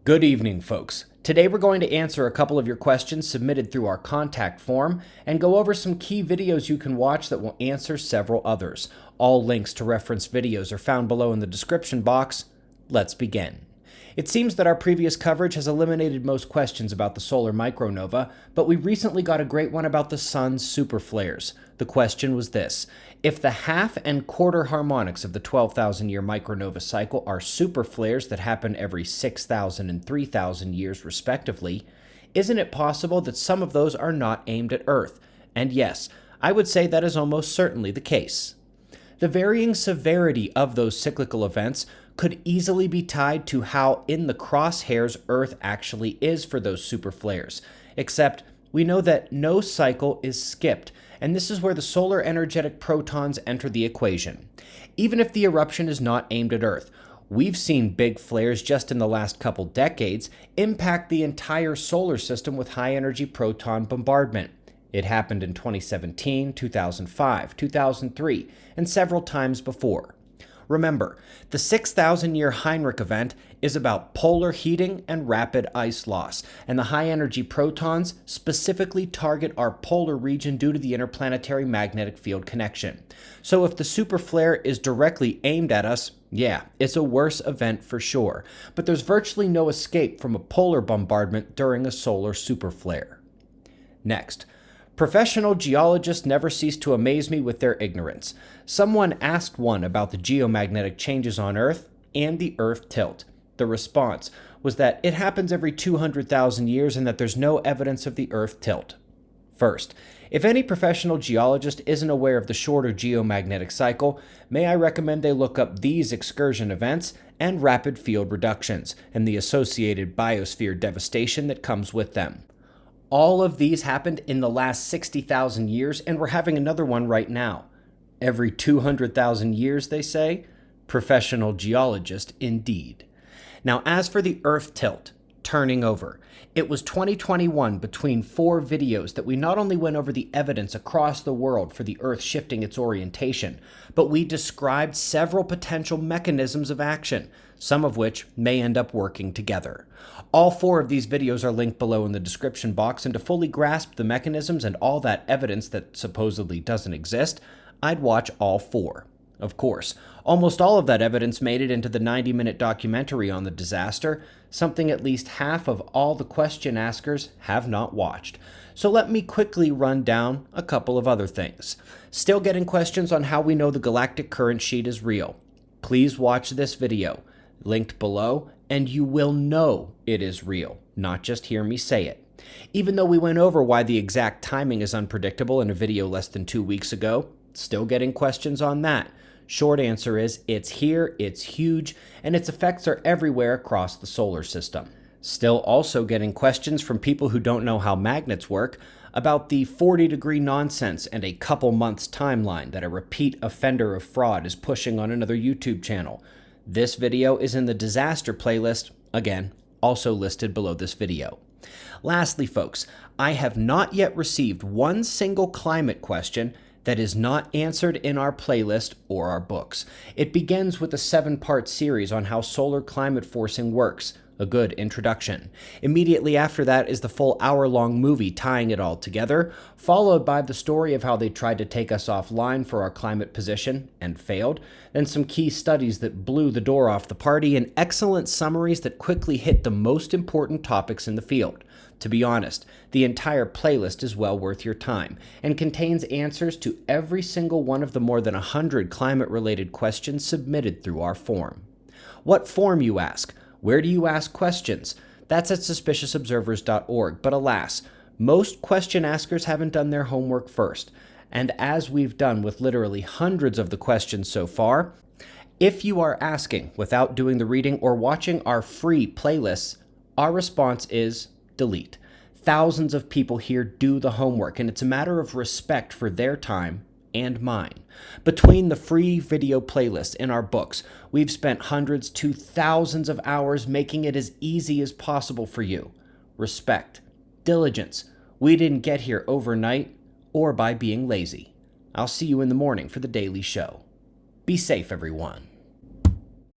Good evening, folks. Today we're going to answer a couple of your questions submitted through our contact form and go over some key videos you can watch that will answer several others. All links to reference videos are found below in the description box. Let's begin. It seems that our previous coverage has eliminated most questions about the solar micronova, but we recently got a great one about the sun's superflares. The question was this: if the half and quarter harmonics of the 12,000-year micronova cycle are superflares that happen every 6,000 and 3,000 years respectively, isn't it possible that some of those are not aimed at Earth? And yes, I would say that is almost certainly the case. The varying severity of those cyclical events could easily be tied to how in the crosshairs Earth actually is for those superflares, except we know that no cycle is skipped, and this is where the solar energetic protons enter the equation. Even if the eruption is not aimed at Earth, we've seen big flares just in the last couple decades impact the entire solar system with high-energy proton bombardment. It happened in 2017, 2005, 2003, and several times before. Remember, the 6,000-year Heinrich event is about polar heating and rapid ice loss, and the high-energy protons specifically target our polar region due to the interplanetary magnetic field connection. So if the superflare is directly aimed at us, yeah, it's a worse event for sure, but there's virtually no escape from a polar bombardment during a solar superflare. Next, professional geologists never cease to amaze me with their ignorance. Someone asked one about the geomagnetic changes on Earth and the Earth tilt. The response was that it happens every 200,000 years and that there's no evidence of the Earth tilt. First, if any professional geologist isn't aware of the shorter geomagnetic cycle, may I recommend they look up these excursion events and rapid field reductions and the associated biosphere devastation that comes with them. All of these happened in the last 60,000 years, and we're having another one right now. Every 200,000 years, they say? Professional geologist indeed. Now, as for the Earth tilt, turning over, it was 2021 between 4 videos that we not only went over the evidence across the world for the Earth shifting its orientation, but we described several potential mechanisms of action, some of which may end up working together. All 4 of these videos are linked below in the description box, and to fully grasp the mechanisms and all that evidence that supposedly doesn't exist, I'd watch all 4. Of course, almost all of that evidence made it into the 90-minute documentary on the disaster, something at least half of all the question askers have not watched. So let me quickly run down a couple of other things. Still getting questions on how we know the galactic current sheet is real? Please watch this video, linked below, and you will know it is real, not just hear me say it. Even though we went over why the exact timing is unpredictable in a video less than 2 weeks ago, still getting questions on that. Short answer is, it's here, it's huge, and its effects are everywhere across the solar system. Still also getting questions from people who don't know how magnets work about the 40-degree nonsense and a couple months timeline that a repeat offender of fraud is pushing on another YouTube channel. This video is in the disaster playlist, again, also listed below this video. Lastly, folks, I have not yet received one single climate question that is not answered in our playlist or our books. It begins with a 7-part series on how solar climate forcing works, a good introduction. Immediately after that is the full hour-long movie tying it all together, followed by the story of how they tried to take us offline for our climate position and failed, then some key studies that blew the door off the party, and excellent summaries that quickly hit the most important topics in the field. To be honest, the entire playlist is well worth your time and contains answers to every single one of the more than 100 climate-related questions submitted through our form. What form, you ask? Where do you ask questions? That's at suspiciousobservers.org, but alas, most question askers haven't done their homework first. And as we've done with literally hundreds of the questions so far, if you are asking without doing the reading or watching our free playlists, our response is delete. Thousands of people here do the homework, and it's a matter of respect for their time and mine. Between the free video playlists and our books, we've spent hundreds to thousands of hours making it as easy as possible for you. Respect, diligence. We didn't get here overnight or by being lazy. I'll see you in the morning for the daily show. Be safe, everyone.